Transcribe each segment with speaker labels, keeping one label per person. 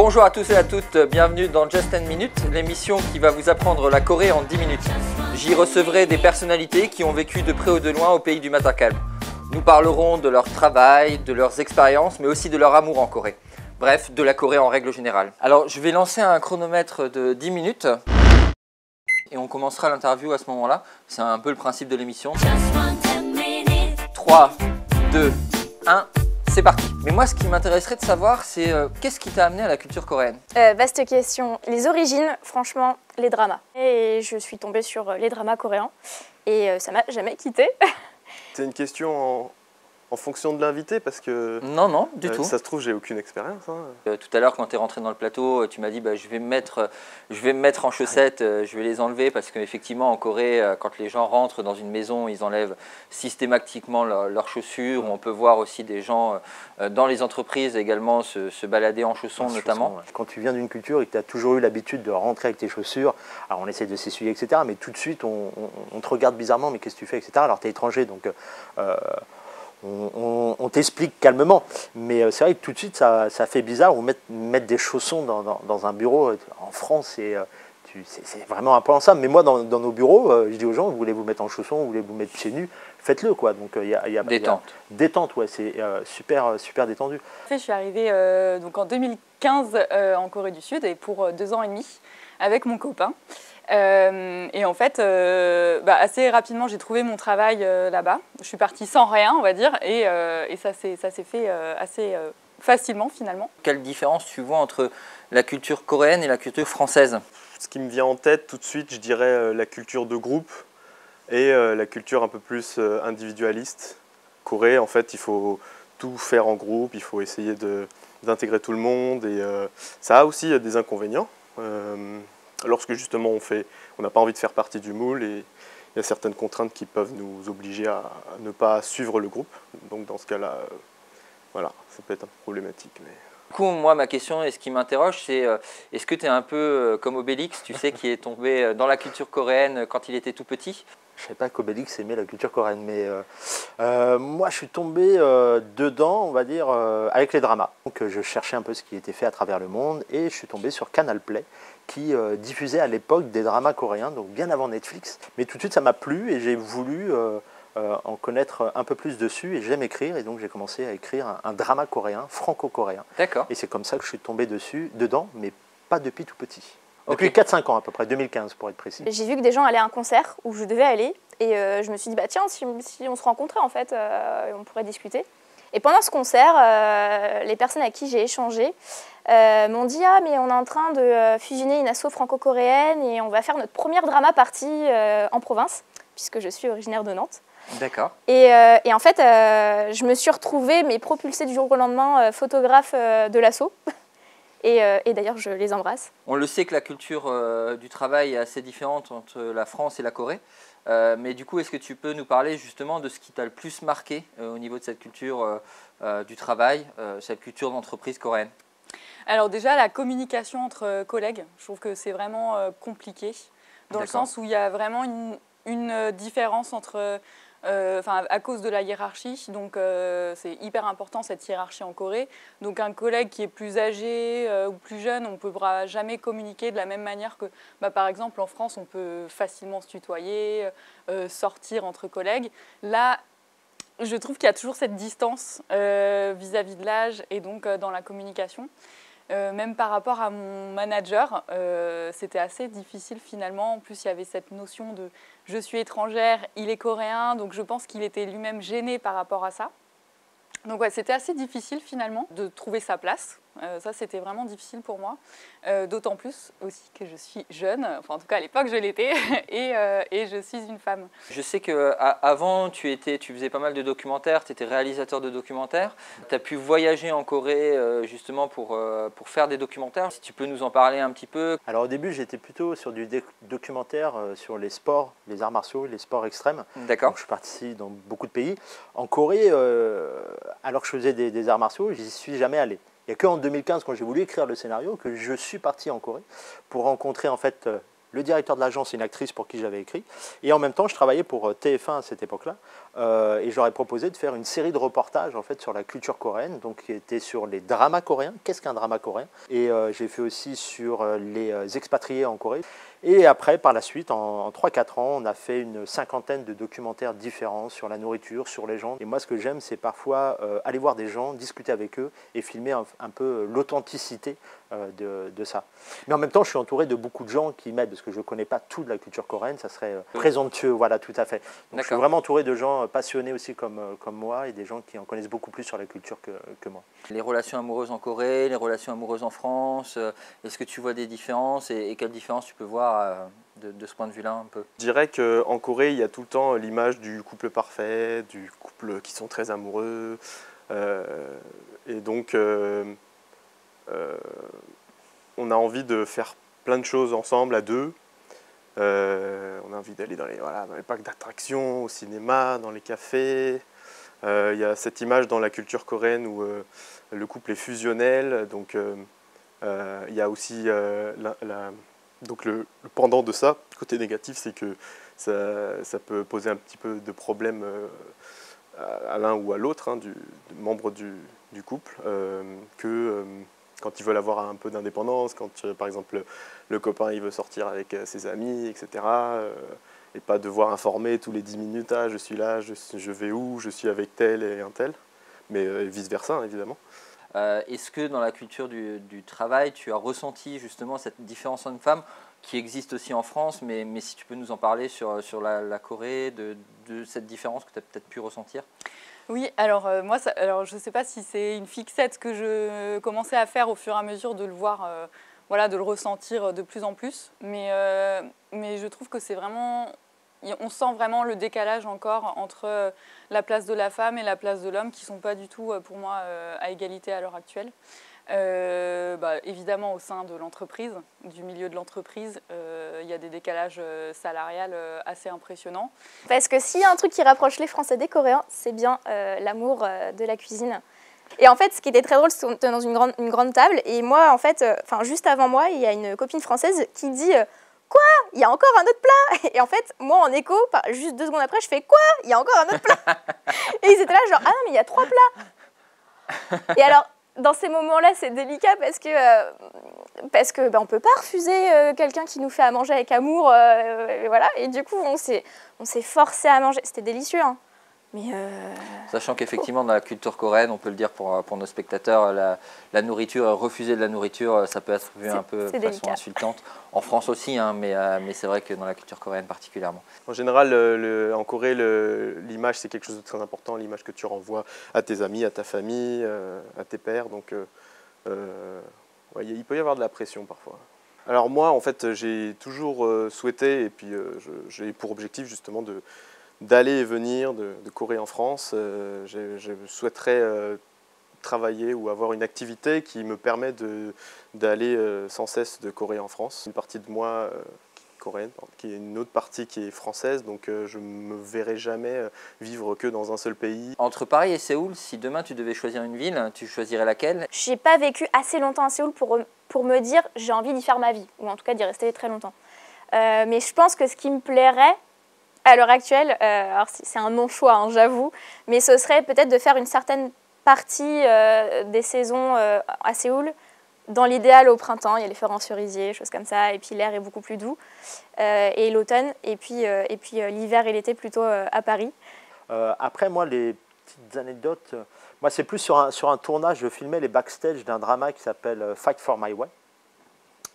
Speaker 1: Bonjour à tous et à toutes, bienvenue dans Just 10 Minutes, l'émission qui va vous apprendre la Corée en 10 minutes. J'y recevrai des personnalités qui ont vécu de près ou de loin au pays du matin calme. Nous parlerons de leur travail, de leurs expériences, mais aussi de leur amour en Corée. Bref, de la Corée en règle générale. Alors, je vais lancer un chronomètre de 10 minutes et on commencera l'interview à ce moment-là. C'est un peu le principe de l'émission. 3, 2, 1... c'est parti. Mais moi, ce qui m'intéresserait de savoir, c'est qu'est-ce qui t'a amené à la culture coréenne?
Speaker 2: Vaste question. Les origines, franchement, les dramas. Et je suis tombée sur les dramas coréens et ça m'a jamais quittée.
Speaker 3: C'est une question en fonction de l'invité parce que...
Speaker 1: Non, du tout.
Speaker 3: Ça se trouve, j'ai aucune expérience.
Speaker 1: Tout à l'heure, quand tu es rentré dans le plateau, tu m'as dit je vais me mettre en chaussettes, je vais les enlever parce qu'effectivement, en Corée, quand les gens rentrent dans une maison, ils enlèvent systématiquement leurs chaussures. On peut voir aussi des gens dans les entreprises également se balader en chaussons notamment.
Speaker 4: Ouais. Quand tu viens d'une culture et que tu as toujours eu l'habitude de rentrer avec tes chaussures, alors on essaie de s'essuyer, etc. Mais tout de suite, on te regarde bizarrement, mais qu'est-ce que tu fais, etc. Alors tu es étranger, donc... on t'explique calmement, mais c'est vrai que tout de suite ça fait bizarre ou mettre des chaussons dans un bureau en France, c'est vraiment impensable. Mais moi dans nos bureaux, je dis aux gens, vous voulez vous mettre en chaussons, vous voulez vous mettre pieds nus, faites-le quoi. Donc
Speaker 1: détente.
Speaker 4: Détente, ouais, c'est super détendu.
Speaker 5: En fait, je suis arrivée donc en 2015 en Corée du Sud et pour 2 ans et demi avec mon copain. Et en fait, assez rapidement, j'ai trouvé mon travail là-bas. Je suis partie sans rien, on va dire, et ça s'est fait assez facilement finalement.
Speaker 1: Quelle différence tu vois entre la culture coréenne et la culture française?
Speaker 3: Ce qui me vient en tête tout de suite, je dirais la culture de groupe et la culture un peu plus individualiste. Corée, en fait, il faut tout faire en groupe, il faut essayer d'intégrer tout le monde et ça a aussi des inconvénients. Lorsque justement on n'a pas envie de faire partie du moule et il y a certaines contraintes qui peuvent nous obliger à ne pas suivre le groupe. Donc dans ce cas-là, voilà, ça peut être un peu problématique. Mais...
Speaker 1: Du coup, moi, ma question et ce qui m'interroge, c'est est-ce que tu es un peu comme Obélix, tu sais, qui est tombé dans la culture coréenne quand il était tout petit?
Speaker 4: Je ne savais pas qu'Obélix aimait la culture coréenne, mais moi je suis tombé dedans, on va dire, avec les dramas. Donc je cherchais un peu ce qui était fait à travers le monde et je suis tombé sur Canal Play qui diffusait à l'époque des dramas coréens, donc bien avant Netflix. Mais tout de suite ça m'a plu et j'ai voulu en connaître un peu plus dessus et j'aime écrire et donc j'ai commencé à écrire un drama coréen, franco-coréen.
Speaker 1: D'accord.
Speaker 4: Et c'est comme ça que je suis tombé dedans, mais pas depuis tout petit.
Speaker 1: Okay.
Speaker 4: Depuis 4-5 ans à peu près, 2015 pour être précis.
Speaker 2: J'ai vu que des gens allaient à un concert où je devais aller et je me suis dit, tiens, si on se rencontrait en fait, on pourrait discuter. Et pendant ce concert, les personnes à qui j'ai échangé m'ont dit, mais on est en train de fusionner une asso franco-coréenne et on va faire notre première drama party en province, puisque je suis originaire de Nantes.
Speaker 1: D'accord.
Speaker 2: Et en fait, je me suis retrouvée, mais propulsée du jour au lendemain, photographe de l'asso. Et d'ailleurs, je les embrasse.
Speaker 1: On le sait que la culture du travail est assez différente entre la France et la Corée. Mais du coup, est-ce que tu peux nous parler justement de ce qui t'a le plus marqué au niveau de cette culture du travail, cette culture d'entreprise coréenne?
Speaker 5: Alors déjà, la communication entre collègues, je trouve que c'est vraiment compliqué, dans le sens où il y a vraiment une différence entre... à cause de la hiérarchie, donc c'est hyper important cette hiérarchie en Corée. Donc un collègue qui est plus âgé ou plus jeune, on ne pourra jamais communiquer de la même manière que, par exemple, en France, on peut facilement se tutoyer, sortir entre collègues. Là, je trouve qu'il y a toujours cette distance vis-à-vis de l'âge et donc dans la communication. Même par rapport à mon manager, c'était assez difficile finalement. En plus, il y avait cette notion de « je suis étrangère, il est coréen », donc je pense qu'il était lui-même gêné par rapport à ça. Donc ouais, c'était assez difficile finalement de trouver sa place. Ça, c'était vraiment difficile pour moi. D'autant plus aussi que je suis jeune, enfin en tout cas à l'époque je l'étais, et je suis une femme.
Speaker 1: Je sais qu'avant tu faisais pas mal de documentaires, tu étais réalisateur de documentaires. Tu as pu voyager en Corée justement pour faire des documentaires. Si tu peux nous en parler un petit peu.
Speaker 4: Alors au début j'étais plutôt sur du documentaire sur les sports, les arts martiaux, les sports extrêmes.
Speaker 1: D'accord.
Speaker 4: Je suis parti dans beaucoup de pays. En Corée, alors que je faisais des arts martiaux, j'y suis jamais allé. Il n'y a qu'en 2015, quand j'ai voulu écrire le scénario, que je suis parti en Corée pour rencontrer en fait le directeur de l'agence et une actrice pour qui j'avais écrit. Et en même temps, je travaillais pour TF1 à cette époque-là. Et j'aurais proposé de faire une série de reportages en fait, sur la culture coréenne, donc qui était sur les dramas coréens. Qu'est-ce qu'un drama coréen? Et j'ai fait aussi sur les expatriés en Corée. Et après, par la suite, en 3-4 ans, on a fait une cinquantaine de documentaires différents sur la nourriture, sur les gens. Et moi, ce que j'aime, c'est parfois aller voir des gens, discuter avec eux et filmer un peu l'authenticité de ça. Mais en même temps, je suis entouré de beaucoup de gens qui m'aident, parce que je ne connais pas tout de la culture coréenne, ça serait présomptueux, voilà, tout à fait. Donc je suis vraiment entouré de gens passionnés aussi comme moi et des gens qui en connaissent beaucoup plus sur la culture que moi.
Speaker 1: Les relations amoureuses en Corée, les relations amoureuses en France, est-ce que tu vois des différences et quelles différences tu peux voir de ce point de vue-là un peu?
Speaker 3: Je dirais qu'en Corée, il y a tout le temps l'image du couple parfait, du couple qui sont très amoureux. Et donc, on a envie de faire plein de choses ensemble, à deux. On a envie d'aller dans les parcs d'attractions, au cinéma, dans les cafés. Il y a cette image dans la culture coréenne où le couple est fusionnel. Donc, il y a aussi donc le pendant de ça. Le côté négatif, c'est que ça peut poser un petit peu de problème à l'un ou à l'autre du membre du couple, quand ils veulent avoir un peu d'indépendance, quand par exemple le copain il veut sortir avec ses amis, etc. Et pas devoir informer tous les 10 minutes, ah je suis là, je vais où, je suis avec tel et un tel, mais vice-versa évidemment.
Speaker 1: Est-ce que dans la culture du travail, tu as ressenti justement cette différence homme-femme qui existe aussi en France, mais si tu peux nous en parler sur la Corée, de cette différence que tu as peut-être pu ressentir?
Speaker 5: Oui, alors moi, je ne sais pas si c'est une fixette que je commençais à faire au fur et à mesure de le voir, de le ressentir de plus en plus, mais je trouve que c'est vraiment... On sent vraiment le décalage encore entre la place de la femme et la place de l'homme qui ne sont pas du tout, pour moi, à égalité à l'heure actuelle. Évidemment, au sein de l'entreprise, du milieu de l'entreprise, il y a des décalages salariales assez impressionnants.
Speaker 2: Parce que s'il y a un truc qui rapproche les Français des Coréens, c'est bien l'amour de la cuisine. Et en fait, ce qui était très drôle, c'est qu'on était dans une grande table, et moi, en fait, juste avant moi, il y a une copine française qui dit quoi? Il y a encore un autre plat? Et en fait, moi en écho, juste 2 secondes après, je fais quoi? Il y a encore un autre plat? Et ils étaient là genre, ah non, mais il y a 3 plats. Et alors, dans ces moments-là, c'est délicat parce que on peut pas refuser quelqu'un qui nous fait à manger avec amour, et voilà. Et du coup, on s'est forcé à manger. C'était délicieux, hein. Mais
Speaker 1: Sachant qu'effectivement, dans la culture coréenne, on peut le dire pour nos spectateurs, la nourriture, refuser de la nourriture, ça peut être vu un peu de façon insultante. En France aussi, hein, mais c'est vrai que dans la culture coréenne particulièrement.
Speaker 3: En général, en Corée, l'image, c'est quelque chose de très important, l'image que tu renvoies à tes amis, à ta famille, à tes pères. Donc, il peut y avoir de la pression parfois. Alors moi, en fait, j'ai toujours souhaité, et puis j'ai pour objectif justement d'aller et venir de Corée en France. Je souhaiterais travailler ou avoir une activité qui me permet d'aller sans cesse de Corée en France. Une partie de moi coréenne, qui est une autre partie qui est française, donc je ne me verrai jamais vivre que dans un seul pays.
Speaker 1: Entre Paris et Séoul, si demain tu devais choisir une ville, tu choisirais laquelle?
Speaker 2: Je n'ai pas vécu assez longtemps à Séoul pour me dire j'ai envie d'y faire ma vie, ou en tout cas d'y rester très longtemps. Mais je pense que ce qui me plairait, à l'heure actuelle, alors c'est un non-choix, hein, j'avoue, mais ce serait peut-être de faire une certaine partie des saisons à Séoul. Dans l'idéal, au printemps, il y a les feux en cerisier, choses comme ça, et puis l'air est beaucoup plus doux, et l'automne, et puis l'hiver et l'été plutôt à Paris.
Speaker 4: Après, moi, les petites anecdotes, moi c'est plus sur un tournage, je filmais les backstage d'un drama qui s'appelle Fight for My Way.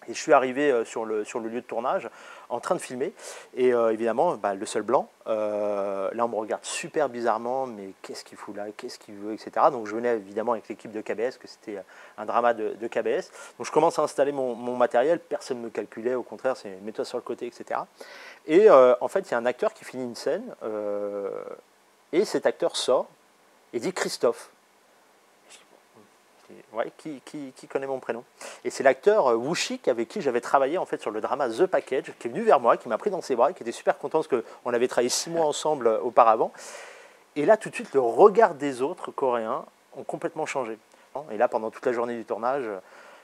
Speaker 4: Et je suis arrivé sur le lieu de tournage en train de filmer et évidemment le seul blanc, là on me regarde super bizarrement, mais qu'est-ce qu'il fout là, qu'est-ce qu'il veut, etc. Donc je venais évidemment avec l'équipe de KBS, que c'était un drama de KBS. Donc je commence à installer mon matériel, personne ne me calculait, au contraire c'est mets-toi sur le côté, etc. Et en fait il y a un acteur qui finit une scène et cet acteur sort et dit Christophe. Ouais, qui connaît mon prénom? Et c'est l'acteur Woo-shik avec qui j'avais travaillé en fait sur le drama The Package, qui est venu vers moi, qui m'a pris dans ses bras, qui était super content parce qu'on avait travaillé 6 mois ensemble auparavant. Et là, tout de suite, le regard des autres Coréens ont complètement changé. Et là, pendant toute la journée du tournage,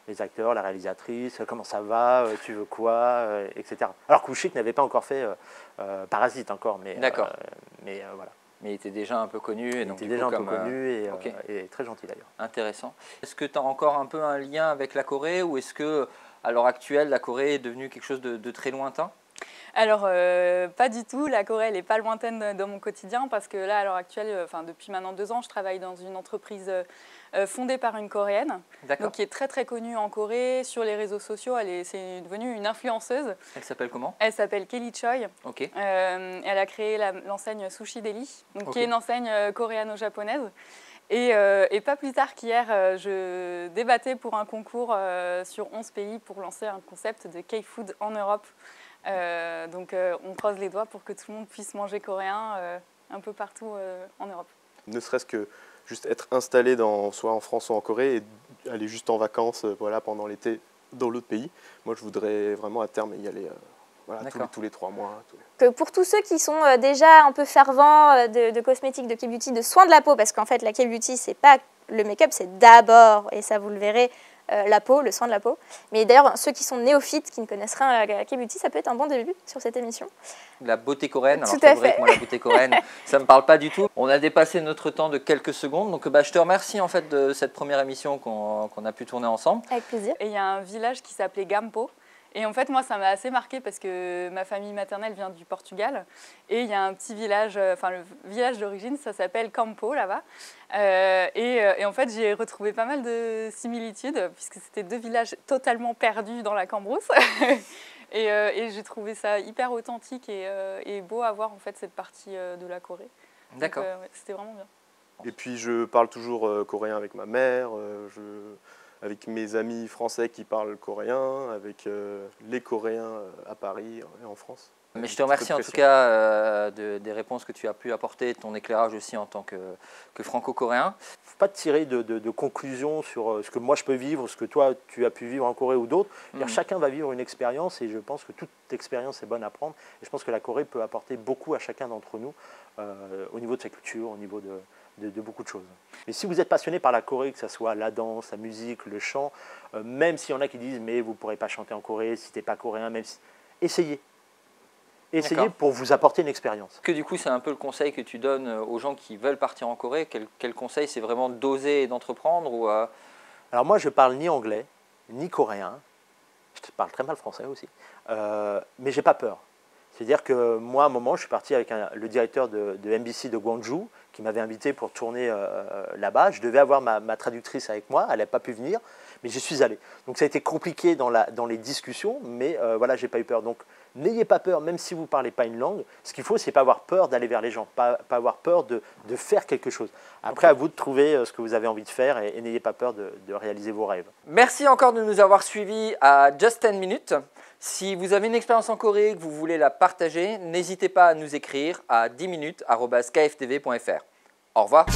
Speaker 4: les acteurs, la réalisatrice, comment ça va, tu veux quoi, etc. Alors Kouchik n'avait pas encore fait Parasite encore, mais voilà.
Speaker 1: Mais il était déjà un peu connu. Et
Speaker 4: il était déjà un peu connu et très gentil d'ailleurs.
Speaker 1: Intéressant. Est-ce que tu as encore un peu un lien avec la Corée ou est-ce que à l'heure actuelle la Corée est devenue quelque chose de très lointain?
Speaker 5: Alors, pas du tout. La Corée, elle n'est pas lointaine dans mon quotidien parce que là, à l'heure actuelle, depuis maintenant 2 ans, je travaille dans une entreprise fondée par une Coréenne, donc qui est très très connue en Corée, sur les réseaux sociaux. C'est devenue une influenceuse.
Speaker 1: Elle s'appelle comment?
Speaker 5: Elle s'appelle Kelly Choi.
Speaker 1: Okay.
Speaker 5: Elle a créé l'enseigne Sushi Deli, donc qui est une enseigne coréano-japonaise. Et pas plus tard qu'hier, je débattais pour un concours sur 11 pays pour lancer un concept de K-food en Europe. Donc on croise les doigts pour que tout le monde puisse manger coréen un peu partout en Europe.
Speaker 3: Ne serait-ce que juste être installé soit en France ou en Corée et aller juste en vacances pendant l'été dans l'autre pays. Moi je voudrais vraiment à terme y aller tous les 3 mois.
Speaker 2: Que pour tous ceux qui sont déjà un peu fervents de cosmétiques, de K-beauty, de soins de la peau, parce qu'en fait la K-beauty c'est pas le make-up, c'est d'abord, et ça vous le verrez, la peau, le soin de la peau. Mais d'ailleurs, ceux qui sont néophytes, qui ne connaissent rien à la K-beauty, ça peut être un bon début sur cette émission.
Speaker 1: La beauté coréenne, alors
Speaker 2: Tout
Speaker 1: c'est
Speaker 2: à
Speaker 1: vrai
Speaker 2: fait.
Speaker 1: que moi la beauté coréenne, ça ne me parle pas du tout. On a dépassé notre temps de quelques secondes, donc je te remercie en fait de cette première émission qu'on a pu tourner ensemble.
Speaker 2: Avec plaisir.
Speaker 5: Et il y a un village qui s'appelait Gampo. Et en fait, moi, ça m'a assez marqué parce que ma famille maternelle vient du Portugal. Et il y a un petit village, le village d'origine, ça s'appelle Campo, là-bas. Et en fait, j'ai retrouvé pas mal de similitudes, puisque c'était 2 villages totalement perdus dans la Cambrousse. et j'ai trouvé ça hyper authentique et beau à voir, en fait, cette partie de la Corée.
Speaker 1: D'accord.
Speaker 5: C'était vraiment bien.
Speaker 3: Et puis je parle toujours coréen avec ma mère, avec mes amis français qui parlent coréen, avec les Coréens à Paris et en France.
Speaker 1: Mais je te remercie en tout cas des réponses que tu as pu apporter, ton éclairage aussi en tant que franco-coréen.
Speaker 4: Il ne faut pas tirer de conclusion sur ce que moi je peux vivre, ce que toi tu as pu vivre en Corée ou d'autres. Chacun va vivre une expérience et je pense que toute expérience est bonne à prendre. Et je pense que la Corée peut apporter beaucoup à chacun d'entre nous au niveau de sa culture, au niveau de beaucoup de choses. Mais si vous êtes passionné par la Corée, que ce soit la danse, la musique, le chant, même s'il y en a qui disent mais vous ne pourrez pas chanter en Corée si tu n'es pas coréen, même si... essayez. Essayez pour vous apporter une expérience.
Speaker 1: Que du coup, c'est un peu le conseil que tu donnes aux gens qui veulent partir en Corée. Quel conseil? C'est vraiment d'oser et d'entreprendre ou
Speaker 4: Alors moi, je parle ni anglais, ni coréen. Je parle très mal français aussi. Mais j'ai pas peur. C'est-à-dire que moi, à un moment, je suis parti avec le directeur de MBC de Gwangju, qui m'avait invité pour tourner là-bas. Je devais avoir ma traductrice avec moi, elle n'a pas pu venir, mais j'y suis allé. Donc ça a été compliqué dans les discussions, mais voilà, j'ai pas eu peur. Donc n'ayez pas peur, même si vous ne parlez pas une langue. Ce qu'il faut, c'est pas avoir peur d'aller vers les gens, pas avoir peur de faire quelque chose. Après, à vous de trouver ce que vous avez envie de faire et n'ayez pas peur de réaliser vos rêves.
Speaker 1: Merci encore de nous avoir suivis à Just 10 Minutes. Si vous avez une expérience en Corée et que vous voulez la partager, n'hésitez pas à nous écrire à 10minutes@kftv.fr. Au revoir.